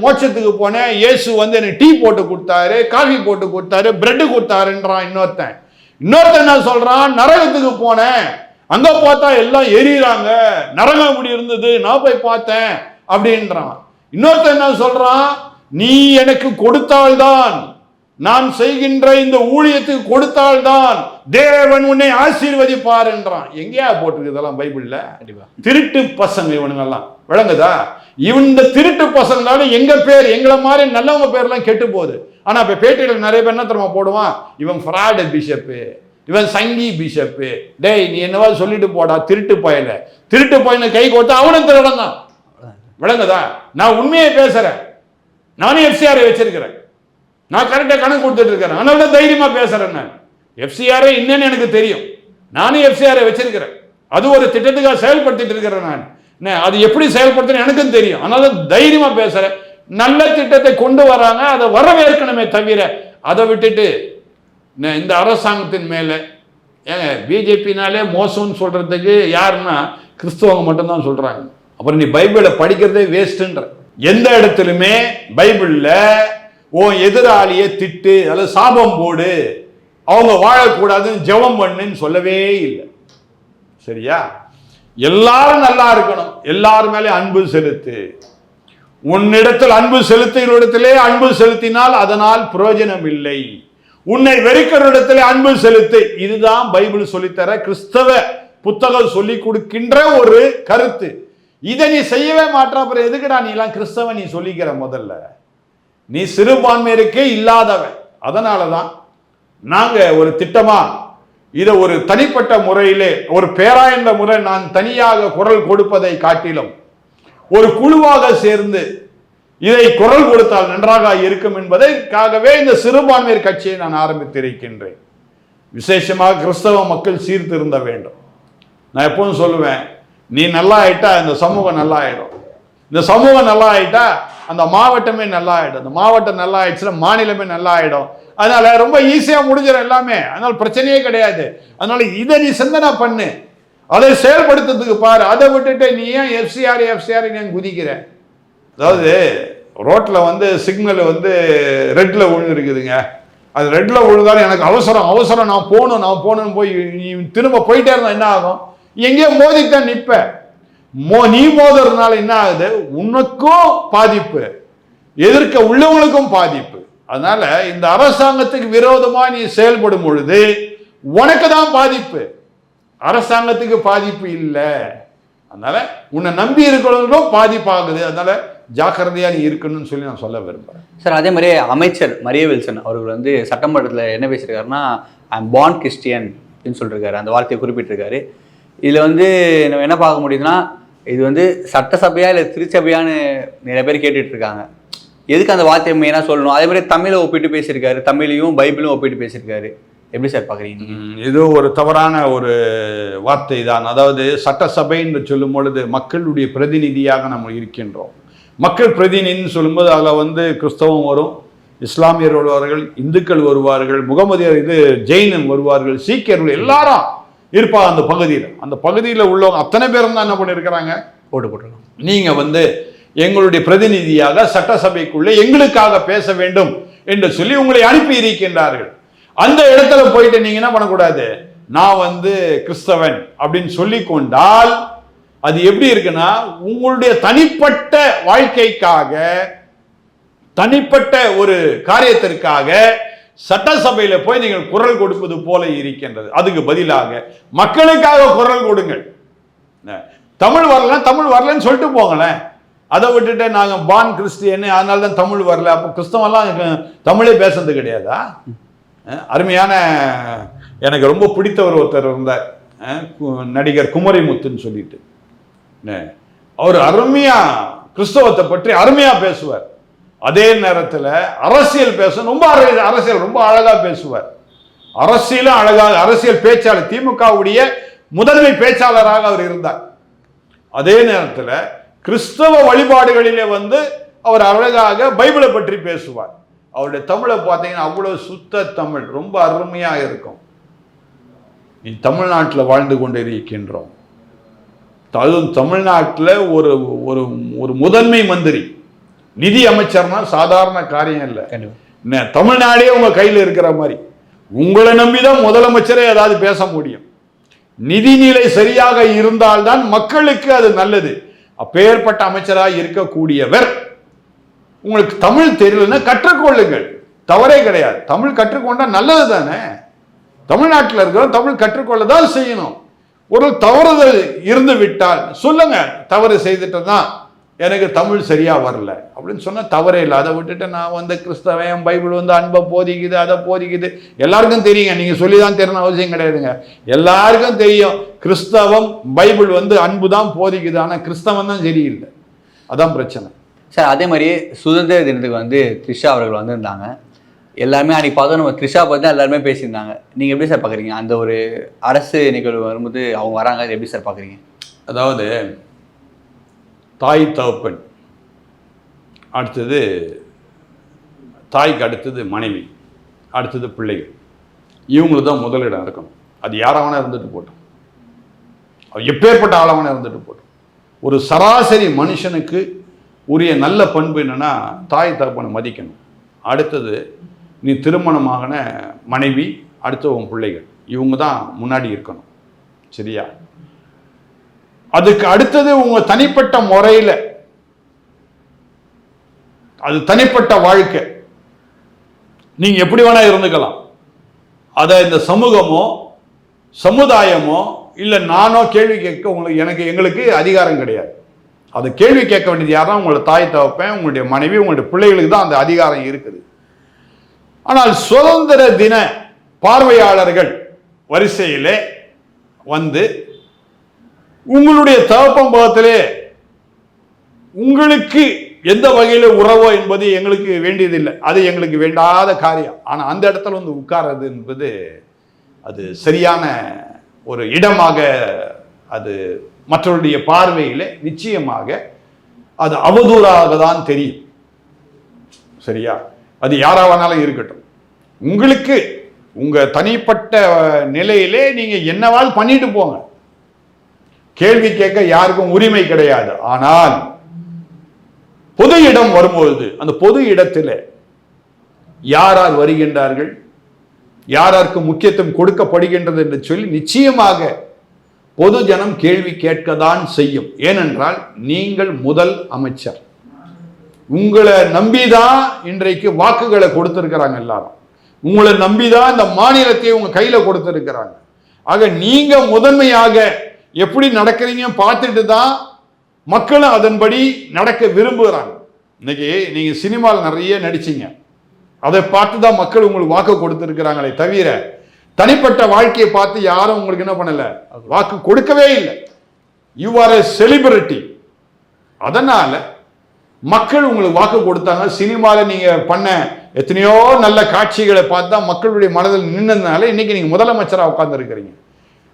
மோட்சத்துக்கு போனேன், இயேசு வந்து எனக்கு டீ போட்டு கொடுத்தாரு, காஃபி போட்டு கொடுத்தாரு, பிரெட் கொடுத்தாருன்றான் இன்னொருத்தன். இன்னொருத்தன் என்ன சொல்றான், நரகத்துக்கு போனேன், அங்க பார்த்தா எல்லாம் எரியுறாங்க, நரகம் அப்படி இருந்தது, நான் போய் பார்த்தேன் அப்படின்றான். இன்னொருத்தன் என்ன சொல்றான், நீ எனக்கு கொடுத்தால்தான், நான் செய்கின்ற இந்த ஊழியத்துக்கு கொடுத்தால்தான் தேவன் உன்னை ஆசீர்வதிப்பார் என்றான். எங்கேயா போட்டிருக்கு இதெல்லாம் பைபிள்ல? திருட்டு பசங்க இவனுங்கெல்லாம், விளங்குதா? இந்த திருட்டு பசங்களால எங்க பேர், எங்களை மாதிரி நல்லவங்க பேர்லாம் கெட்டு போகுது. ஆனா இப்ப பேட்டிகள் நிறைய பேர் என்ன தெரியுமா போடுவான், இவன் ஃப்ராடு பிஷப்பு, இவன் சங்கி பிஷப்பு. டேய் நீ என்னவா சொல்லிட்டு போடா, திருட்டு பயல. திருட்டு பயனை கை கொடுத்தா அவனும் திருடன் தான், விளங்குதா? நான் உண்மையை பேசுறேன், நானும் எஃப்சிஆரை வச்சிருக்கிறேன், நான் கரெக்டாக கணக்கு கொடுத்துட்டு இருக்கிறேன், அதனால தான் தைரியமா பேசுறேன். நான் எஃப்சிஆரை என்னன்னு எனக்கு தெரியும், நானும் எஃப்சிஆரை வச்சிருக்கிறேன், அது ஒரு திட்டத்துக்காக செயல்படுத்திட்டு இருக்கிறேன். நான் அது எப்படி செயல்படுத்துறேன் எனக்கும் தெரியும், அதனால தைரியமா பேசுறேன். நல்ல திட்டத்தை கொண்டு வராங்க, அதை வரவேற்கணுமே தவிர அதை விட்டுட்டு இந்த அரசாங்கத்தின் மேல ஏங்க பிஜேபினாலே மோசம்னு சொல்றதுக்கு யாருன்னா கிறிஸ்தவங்க மட்டும்தான் சொல்றாங்க. அப்புறம் நீ பைபிளை படிக்கிறதே வேஸ்ட்ன்ற. எந்த இடத்துலுமே பைபிள்ல உன் எதிராளியை திட்டு அல்லது சாபம் போடு, அவங்க வாழக்கூடாதுன்னு ஜெபம் பண்ணுன்னு சொல்லவே இல்லை, சரியா? எல்லாரும் நல்லா இருக்கணும், எல்லாரும் மேலே அன்பு செலுத்து. உன்னிடத்தில் அன்பு செலுத்திலே அன்பு செலுத்தினால் அதனால் பிரயோஜனம் இல்லை. உன்னை வெறுக்கிற இடத்துல அன்பு செலுத்து. இதுதான் பைபிள் சொல்லித்தர, கிறிஸ்தவ புத்தகம் சொல்லி கொடுக்கின்ற ஒரு கருத்து. இதை நீ செய்யவே மாட்டா, அப்புறம் எதுக்குடா நீ எல்லாம் கிறிஸ்தவன் நீ சொல்லிக்கிற? முதல்ல நீ சிறுபான்மையருக்கே இல்லாதவன். அதனாலதான் நாங்க ஒரு திட்டமா இதை ஒரு தனிப்பட்ட முறையிலே ஒரு பேராயன்ற முறை நான் தனியாக குரல் கொடுப்பதை காட்டிலும் ஒரு குழுவாக சேர்ந்து இதை குரல் கொடுத்தால் நன்றாக இருக்கும் என்பதற்காகவே இந்த சிறுபான்மையர் கட்சியை நான் ஆரம்பித்திருக்கின்றேன். விசேஷமாக கிறிஸ்தவ மக்கள் சீர்திருந்த வேண்டும். நான் எப்பவும் சொல்லுவேன், நீ நல்லா ஆயிட்டா இந்த சமூகம் நல்லா ஆயிடும், இந்த சமூகம் நல்லா ஆயிட்டா அந்த மாவட்டமே நல்லா ஆயிடும், அந்த மாவட்டம் நல்லா ஆயிடுச்சுன்னா மாநிலமே நல்லா ஆயிடும். அதனால ரொம்ப ஈஸியா முடிஞ்சிடும் எல்லாமே, அதனால பிரச்சனையே கிடையாது. அதனால இதை நீ சிந்தனை பண்ணு, அதை செயல்படுத்துறதுக்கு பாரு. அதை விட்டுட்டு நீ ஏன் எஃப்சிஆர் நீ குதிக்கிற? அதாவது ரோட்ல வந்து சிக்னல் வந்து ரெட்ல விழுந்துருக்குதுங்க, அது ரெட்ல விழுந்தாலும் எனக்கு அவசரம் நான் போகணும் போய் நீ திரும்ப போயிட்டே இருந்தா என்ன ஆகும்? எங்கேயோ மோதித்தான் நிற்ப. நீ மோதுறதுனால என்ன ஆகுது? உனக்கும் பாதிப்பு, எதிர்க்க உள்ளவங்களுக்கும் பாதிப்பு. அதனால இந்த அரசாங்கத்துக்கு விரோதமா நீ செயல்படும் பொழுது உனக்கு தான் பாதிப்பு, அரசாங்கத்துக்கு பாதிப்பு இல்லை. அதனால உன்னை நம்பி இருக்கிறவங்களும் பாதிப்பாகுது. அதனால ஜாக்கிரதையா நீ இருக்கணும்னு சொல்லி நான் சொல்ல விரும்புறேன். சார், அதே மாதிரி அமைச்சர் மரிய வில்சன் அவர்கள் வந்து சட்டமன்றத்தில் என்ன பேசியிருக்காருன்னா, ஐ எம் பார்ன் கிறிஸ்டியன் அப்படின்னு சொல்லியிருக்காரு, அந்த வார்த்தையை குறிப்பிட்டிருக்காரு. இதில் வந்து நம்ம என்ன பார்க்க முடியுதுன்னா, இது வந்து சட்டசபையா இல்லை திருச்சபையான்னு நிறைய பேர் கேட்டுட்டு இருக்காங்க. எதுக்கு அந்த வார்த்தையை மெயினாக சொல்லணும்? அதே மாதிரி தமிழை ஒப்பிட்டு பேசியிருக்காரு, தமிழையும் பைபிளும் ஒப்பிட்டு பேசியிருக்காரு. எப்படி சார் பார்க்குறீங்க? இது ஒரு தவறான ஒரு வார்த்தை தான். அதாவது சட்டசபை என்று சொல்லும் பொழுது மக்களுடைய பிரதிநிதியாக நம்ம இருக்கின்றோம். மக்கள் பிரதிநிதின்னு சொல்லும்போது அதில் வந்து கிறிஸ்தவம் வரும், இஸ்லாமியர் வருவார்கள், இந்துக்கள் வருவார்கள், முகமதியர் ஜெயினன் வருவார்கள், சீக்கியர்கள் எல்லாரும் இருப்பாங்க அந்த பகுதியில். அந்த பகுதியில் உள்ளவங்க அத்தனை பேரும் தான் என்ன பண்ணியிருக்கிறாங்க? ஓட்டு போட்டுருக்காங்க. நீங்கள் வந்து எங்களுடைய பிரதிநிதியாக சட்டசபைக்குள்ளே எங்களுக்காக பேச வேண்டும் என்று சொல்லி உங்களை அனுப்பி இருக்கின்றார்கள். அந்த இடத்துல போயிட்டு நீங்க என்ன பண்ணக்கூடாது? நான் வந்து கிறிஸ்தவன் அப்படின்னு சொல்லி கொண்டால் அது எப்படி இருக்குன்னா, உங்களுடைய தனிப்பட்ட வாழ்க்கைக்காக, தனிப்பட்ட ஒரு காரியத்திற்காக சட்டசபையில போய் நீங்கள் குரல் கொடுப்பது போல இருக்கின்றது. அதுக்கு பதிலாக மக்களுக்காக குரல் கொடுங்கள். தமிழ் வரலன்னு சொல்லிட்டு போங்களேன். அதை விட்டுட்டு நாங்க பார்ன் கிறிஸ்டியன் அதனால தான் தமிழ் வரல, அப்போ கிறிஸ்தவெல்லாம் தமிழே பேசுறது கிடையாதா? அருமையான எனக்கு ரொம்ப பிடித்தவர் ஒருத்தர் இருந்தார், நடிகர் குமரிமுத்துன்னு சொல்லிட்டு. அவர் அருமையா கிறிஸ்தவத்தை பற்றி அருமையா பேசுவார். அதே நேரத்தில் அரசியல் ரொம்ப அரசியல் ரொம்ப அழகா பேசுவார். அரசியலும் அழகாக, அரசியல் பேச்சாளர், திமுகவுடைய முதன்மை பேச்சாளராக அவர் இருந்தார். அதே நேரத்தில் கிறிஸ்தவ வழிபாடுகளிலே வந்து அவர் அழகாக பைபிளை பற்றி பேசுவார். அவருடைய தமிழை பார்த்தீங்கன்னா அவ்வளவு சுத்த தமிழ், ரொம்ப அருமையா இருக்கும். நீ தமிழ்நாட்டில் வாழ்ந்து கொண்டு இருக்கின்றோம். அதுவும் தமிழ்நாட்டில் ஒரு ஒரு ஒரு முதன்மை மந்திரி, நிதி அமைச்சர்னா சாதாரண காரியம் இல்லை. தமிழ்நாடே உங்க கையில் இருக்கிற மாதிரி, உங்களை நம்பிதான் முதலமைச்சரே ஏதாவது பேச முடியும். நிதிநிலை சரியாக இருந்தால்தான் மக்களுக்கு அது நல்லது. அப்பேற்பட்ட அமைச்சராக இருக்கக்கூடியவர், உங்களுக்கு தமிழ் தெரியலன்னா கற்றுக்கொள்ளுங்கள், தவறே கிடையாது. தமிழ் கற்றுக்கொண்டா நல்லது தானே. தமிழ்நாட்டில் இருக்கிற தமிழ் கற்றுக்கொள்ளதான் செய்யணும். ஒரு தவறுதல் இருந்து விட்டால் சொல்லுங்க, தவறு செய்துட்டதான் எனக்கு தமிழ் சரியா வரல அப்படின்னு சொன்னா தவறே இல்லை. அதை விட்டுட்டு நான் வந்து கிறிஸ்தவன், பைபிள் வந்து அன்பை போதிக்குது, அதை போதிக்குது, எல்லாருக்கும் தெரியுங்க. நீங்க சொல்லிதான் தெரியணும் அவசியம் கிடையாதுங்க. எல்லாருக்கும் தெரியும் கிறிஸ்தவம் பைபிள் வந்து அன்பு தான் போதிக்குது, ஆனா கிறிஸ்தவம் தான் சரியில்லை. அதான் பிரச்சனை சார். அதே மாதிரி சுதந்திர தினத்துக்கு வந்து த்ரிஷா அவர்கள் வந்திருந்தாங்க. எல்லாருமே அன்னைக்கு பார்த்தோம், நம்ம த்ரிஷா பற்றி தான் எல்லாருமே பேசியிருந்தாங்க. நீங்கள் எப்படி சார் பார்க்குறீங்க? அந்த ஒரு அரசு நிகழ்வு வரும்போது அவங்க வராங்க, அது எப்படி சார் பார்க்குறீங்க? அதாவது தாய் தகப்பன், அடுத்தது தாய்க்கு அடுத்தது மனைவி, அடுத்தது பிள்ளைகள், இவங்களுக்கு தான் முதலிடம் இருக்கணும். அது யாராவனா இருந்துட்டு போட்டோம், எப்பேற்பட்ட ஆளவனா இருந்துட்டு போட்டோம். ஒரு சராசரி மனுஷனுக்கு உரிய நல்ல பண்பு என்னன்னா தாய் தகப்பனை மதிக்கணும். அடுத்தது நீ திருமணமாகன மனைவி, அடுத்து உன் பிள்ளைகள், இவங்க தான் முன்னாடி இருக்கணும். சரியா? அதுக்கு அடுத்தது உங்க தனிப்பட்ட முறையில், அது தனிப்பட்ட வாழ்க்கை, நீங்க எப்படி வேணா இருந்துக்கலாம். அதை இந்த சமூகமோ சமுதாயமோ இல்லை நானோ கேள்வி கேட்க எங்களுக்கு அதிகாரம் கிடையாது. அதை கேள்வி கேட்க வேண்டியது யாருன்னா உங்களோட தாய் தகப்பன், உங்களுடைய மனைவி, உங்களுடைய பிள்ளைகளுக்கு தான் அந்த அதிகாரம் இருக்குது. ஆனால் சுதந்திர தின பார்வையாளர்கள் வரிசையிலே வந்து உங்களுடைய தகப்பன் பாகத்திலே உங்களுக்கு எந்த வகையில் உறவோ என்பது எங்களுக்கு வேண்டியதில்லை, அது எங்களுக்கு வேண்டாத காரியம். ஆனால் அந்த இடத்துல வந்து உட்கார்றது என்பது அது சரியான ஒரு இடமாக, அது மற்றவருடைய பார்வையில் நிச்சயமாக அது அவதூறாக தான் தெரியும். சரியா? அது யாராவனாலும் இருக்கட்டும். உங்களுக்கு உங்க தனிப்பட்ட நிலையிலே நீங்க என்னவால் பண்ணிட்டு போங்க, கேள்வி கேட்க யாருக்கும் உரிமை கிடையாது. ஆனால் பொது இடம் வரும்பொழுது அந்த பொது இடத்தில் யார் யார் வருகின்றார்கள், யாருக்கு முக்கியத்துவம் கொடுக்கப்படுகின்றது என்று சொல்லி நிச்சயமாக பொது ஜனம் கேள்வி கேட்கத்தான் செய்யும். ஏனென்றால் நீங்கள் முதல் அமைச்சர், உங்களை நம்பிதான் இன்றைக்கு வாக்குகளை கொடுத்திருக்கிறாங்க எல்லாரும், உங்களை நம்பிதான் இந்த மாநிலத்தை உங்க கையில கொடுத்திருக்கிறாங்க. ஆக நீங்க முதன்மையாக எப்படி நடக்கிறீங்க பார்த்துட்டு தான் மக்களும் அதன்படி நடக்க விரும்புகிறாங்க. இன்னைக்கு நீங்க சினிமாவில் நிறைய நடிச்சீங்க, அதை பார்த்து தான் மக்கள் உங்களுக்கு வாக்கு கொடுத்திருக்கிறாங்களே தவிர தனிப்பட்ட வாழ்க்கையை பார்த்து யாரும் உங்களுக்கு என்ன பண்ணல, வாக்கு கொடுக்கவே இல்லை. You are a celebrity. அதனால மக்கள் உங்களுக்கு வாக்கு கொடுத்தாங்க. சினிமாவில் நீங்க பண்ண எத்தனையோ நல்ல காட்சிகளை பார்த்து தான் மக்களுடைய மனதில் நின்றதுனால இன்னைக்கு நீங்க முதலமைச்சராக உட்கார்ந்து இருக்கிறீங்க.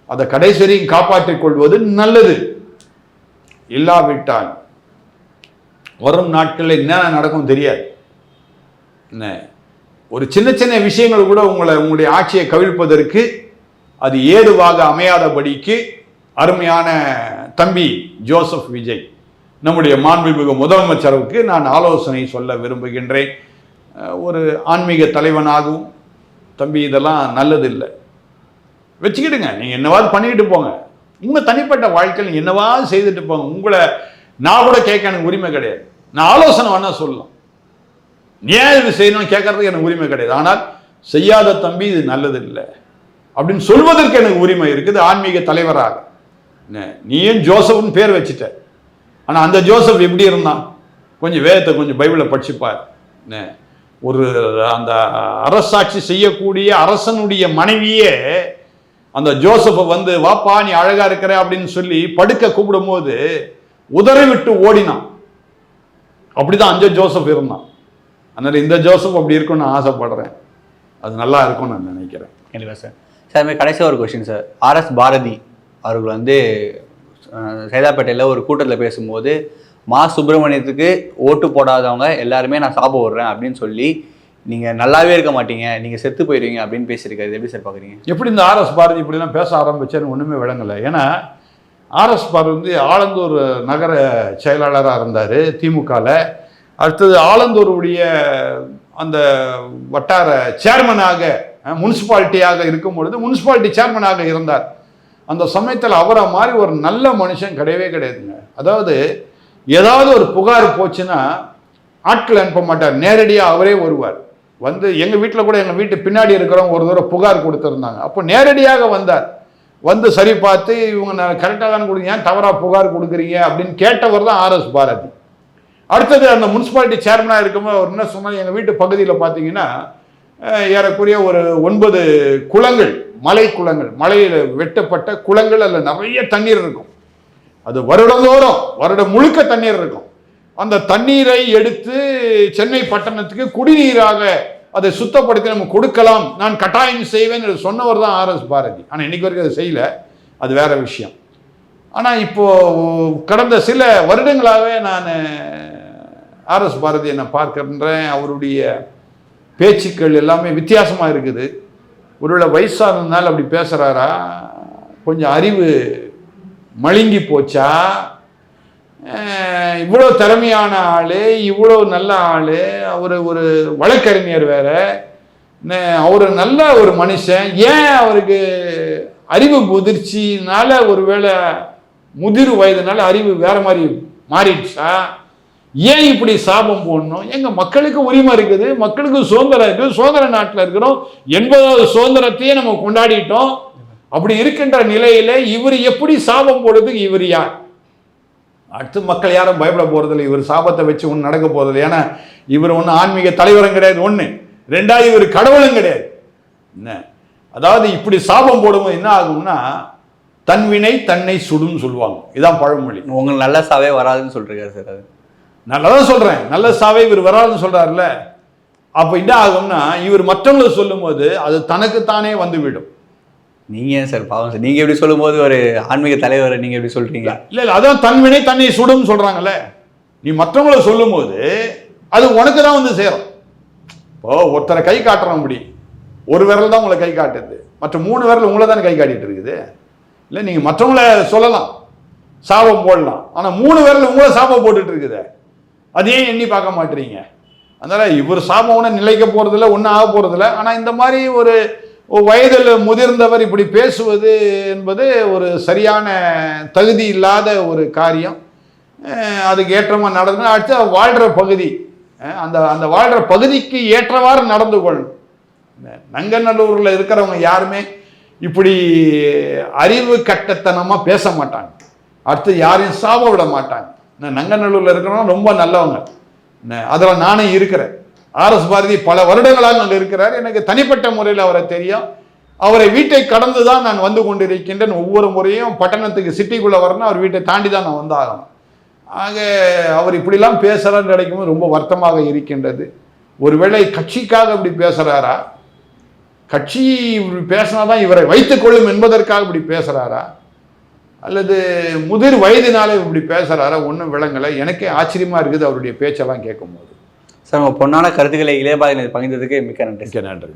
அதை கடைசி வரையும் காப்பாற்றிக் கொள்வது நல்லது. இல்லாவிட்டால் வரும் நாட்களில் என்ன நடக்கும் தெரியாது. என்ன ஒரு சின்ன சின்ன விஷயங்கள் கூட உங்களுடைய ஆட்சியை கவிழ்ப்பதற்கு அது ஏதுவாக அமையாதபடிக்கு அருமையான தம்பி ஜோசப் விஜய் நம்முடைய மாண்புமிகு முதலமைச்சருக்கு நான் ஆலோசனை சொல்ல விரும்புகின்றேன். ஒரு ஆன்மீக தலைவனாகவும் தம்பி இதெல்லாம் நல்லதில்லை, வச்சுக்கிடுங்க. நீங்கள் என்னவாது பண்ணிக்கிட்டு போங்க, உங்கள் தனிப்பட்ட வாழ்க்கையில் நீங்கள் என்னவாது செய்துட்டு போங்க. உங்களை நான் கூட கேட்க எனக்கு உரிமை கிடையாது. நான் ஆலோசனை வேணா சொல்லலாம், ஏன் இது செய்யணும்னு கேட்கறதுக்கு எனக்கு உரிமை கிடையாது. ஆனால் செய்யாத தம்பி இது நல்லது இல்லை அப்படின்னு சொல்வதற்கு எனக்கு உரிமை இருக்குது ஆன்மீக தலைவராக. நீயும் ஜோசப்னு பேர் வச்சுட்ட, ஆனால் அந்த ஜோசப் எப்படி இருந்தான்? கொஞ்சம் வேதத்தை கொஞ்சம் பைபிளை படிச்சுப்பார். ஒரு அந்த அரசாட்சி செய்யக்கூடிய அரசனுடைய மனைவியே அந்த ஜோசப்பை வந்து வாப்பா நீ அழகா இருக்கிற அப்படின்னு சொல்லி படுக்க கூப்பிடும் போது உதறி விட்டு ஓடினான். அப்படிதான் அந்த ஜோசப் இருந்தான். அதனால இந்த ஜோசப் அப்படி இருக்கும்னு நான் ஆசைப்படுறேன். அது நல்லா இருக்கும்னு நான் நினைக்கிறேன். கண்டிப்பா சார். சார் கடைசியாக ஒரு கொஸ்டின் சார். ஆர்எஸ் பாரதி அவர்கள் வந்து சைதாப்பேட்டையில் ஒரு கூட்டத்தில் பேசும்போது மா சுப்பிரமணியத்துக்கு ஓட்டு போடாதவங்க எல்லாருமே நான் சாபம் விடுறேன் அப்படின்னு சொல்லி நீங்கள் நல்லாவே இருக்க மாட்டீங்க, நீங்கள் செத்து போயிடுவீங்க அப்படின்னு பேசியிருக்காரு. எப்படி சார் பார்க்குறீங்க? எப்படி இந்த ஆர்எஸ் பாரதி இப்படிலாம் பேச ஆரம்பிச்சான்னு ஒன்றுமே விளங்கலை. ஏன்னா ஆர்எஸ் பாரதி வந்து ஆலந்தூர் நகர செயலாளராக இருந்தார் திமுகவில். அடுத்தது ஆலந்தூருடைய அந்த வட்டார சேர்மனாக முனிசிபாலிட்டியாக இருக்கும் பொழுது முனிசிபாலிட்டி சேர்மனாக இருந்தார். அந்த சமயத்தில் அவரை மாதிரி ஒரு நல்ல மனுஷன் கிடையவே கிடையாதுங்க. அதாவது ஏதாவது ஒரு புகார் போச்சுன்னா ஆட்கள் அனுப்ப மாட்டார், நேரடியாக அவரே வருவார். வந்து எங்கள் வீட்டில் கூட எங்கள் வீட்டு பின்னாடி இருக்கிறவங்க ஒரு தடவை புகார் கொடுத்துருந்தாங்க. அப்போ நேரடியாக வந்தார். வந்து சரி பார்த்து இவங்க நான் கரெக்டாக தானே கொடுங்க, ஏன் தவறாக புகார் கொடுக்குறீங்க அப்படின்னு கேட்டவர் தான் ஆர்எஸ் பாரதி. அடுத்தது அந்த முனிசிபாலிட்டி சேர்மனாக இருக்கும்போது அவர் என்ன சொன்னார், எங்கள் வீட்டு பகுதியில் பார்த்தீங்கன்னா ஏறக்குறைய ஒரு 9 குளங்கள், மலை குளங்கள், மலையில் வெட்டப்பட்ட குளங்கள், அதில் நிறைய தண்ணீர் இருக்கும். அது வருடந்தோறும் வருடம் முழுக்க தண்ணீர் இருக்கும். அந்த தண்ணீரை எடுத்து சென்னை பட்டணத்துக்கு குடிநீராக அதை சுத்தப்படுத்தி நம்ம கொடுக்கலாம், நான் கட்டாயம் செய்வேன் என்று சொன்னவர் தான் ஆர்எஸ் பாரதி. ஆனால் இன்னைக்கு வரைக்கும் அதை செய்யல, அது வேற விஷயம். ஆனால் இப்போ கடந்த சில வருடங்களாகவே நான் ஆர்எஸ் பாரதியை நான் பார்க்கின்றேன். அவருடைய பேச்சுக்கள் எல்லாமே வித்தியாசமாக இருக்குது. ஒருவேளை வயசானதுனால அப்படி பேசுகிறாரா, கொஞ்சம் அறிவு மழுங்கி போச்சா, இவ்வளோ திறமையான ஆள், இவ்வளோ நல்ல ஆள், அவர் ஒரு வழக்கறிஞர் வேற, அவர் நல்ல ஒரு மனுஷன், ஏன் அவருக்கு அறிவு முதிர்ச்சினால ஒருவேளை முதிர் வயதுனால அறிவு வேற மாதிரி மாறிடுச்சா, ஏன் இப்படி சாபம் போடணும்? எங்க மக்களுக்கு உரிமை இருக்குது, மக்களுக்கு சுதந்திரம் இருக்குது, சுதந்திர நாட்டில் இருக்கிறோம், 80வது சுதந்திரத்தையே நம்ம கொண்டாடிட்டோம். அப்படி இருக்கின்ற நிலையில இவர் எப்படி சாபம் போடுறதுக்கு இவர் யார்? அடுத்து மக்கள் யாரும் பயப்பட போகிறதில்ல. இவர் சாபத்தை வச்சு ஒன்றும் நடக்க போகிறதில்ல. ஏன்னா இவர் ஒன்றும் ஆன்மீக தலைவரும் கிடையாது, ஒன்று. ரெண்டாவது இவர் கடவுளும் கிடையாது. என்ன அதாவது இப்படி சாபம் போடும்போது என்ன ஆகும்னா தன் வினை தன்னை சுடுன்னு சொல்லுவாங்க. இதான் பழமொழி. உங்களுக்கு நல்ல சாவே வராதுன்னு சொல்லிருக்காரு சார். அது நல்லதான் சொல்கிறேன், நல்ல சாவே இவர் வராதுன்னு சொல்கிறாருல்ல. அப்போ என்ன ஆகும்னா இவர் மற்றவங்களை சொல்லும் போது அது தனக்குத்தானே வந்து விடும். நீங்க ஏன் சார் பாவம் சார், நீங்க எப்படி சொல்லும் போது ஒரு ஆன்மீக தலைவரை நீங்க எப்படி சொல்றீங்க? இல்லை இல்லை, அதான் தன் வினை தன்னை சுடும்னு சொல்கிறாங்கல்ல. நீ மற்றவங்களை சொல்லும் போது அது உனக்கு தான் வந்து சேரும். இப்போ ஒருத்தரை கை காட்டுறோம், அப்படி ஒரு விரல் தான் உங்களை கை காட்டுது, மற்ற 3 விரல் உங்களை தானே கை காட்டிட்டு இருக்குது. இல்லை நீங்கள் மற்றவங்கள சொல்லலாம், சாபம் போடலாம், ஆனால் 3 விரல் உங்களை சாபம் போட்டுட்டு இருக்குது. அதையே எண்ணி பார்க்க மாட்டீங்க. அதனால் இவர் சாபம் ஒன்றும் நிலைக்க போகிறதில்ல, ஒன்றும் ஆக போகிறதில்ல. ஆனால் இந்த மாதிரி ஒரு வயதில் முதிர்ந்தவர் இப்படி பேசுவது என்பது ஒரு சரியான தகுதி இல்லாத ஒரு காரியம். அதுக்கு ஏற்றமாக நடந்து அடுத்து வாழ்கிற பகுதி, அந்த அந்த வாழ்கிற பகுதிக்கு ஏற்றவாறு நடந்து கொள்ளணும். நங்கநல்லூரில் இருக்கிறவங்க யாருமே இப்படி அறிவு கட்டத்தனமாக பேச மாட்டாங்க, அடுத்து யாரையும் சாப விட மாட்டாங்க. நங்கநல்லூரில் இருக்கிறவங்க ரொம்ப நல்லவங்க, அதில் நானே இருக்கிறேன். ஆர்எஸ் பாரதி பல வருடங்களாக அங்கே இருக்கிறார். எனக்கு தனிப்பட்ட முறையில் அவரை தெரியும். அவரை வீட்டை கடந்து தான் நான் வந்து கொண்டிருக்கின்றேன். ஒவ்வொரு முறையும் பட்டணத்துக்கு சிட்டிக்குள்ளே வரணும், அவர் வீட்டை தாண்டி தான் நான் வந்தாகணும். ஆக அவர் இப்படிலாம் பேசுகிறான்னு கிடைக்கும்போது ரொம்ப வருத்தமாக இருக்கின்றது. ஒருவேளை கட்சிக்காக இப்படி பேசுகிறாரா, கட்சி இப்படி பேசினா தான் இவரை வைத்துக்கொள்ளும் என்பதற்காக இப்படி பேசுகிறாரா, அல்லது முதிர் வயதினாலே இப்படி பேசுகிறாரா, ஒன்றும் விளங்கலை. எனக்கே ஆச்சரியமாக இருக்குது அவருடைய பேச்செல்லாம் கேட்கும்போது. சார், உங்கள் பொன்னான கருத்துக்களை இளையபாரதி பகிர்ந்ததுக்கு மிக்க நன்றி. மிக்க நன்றி.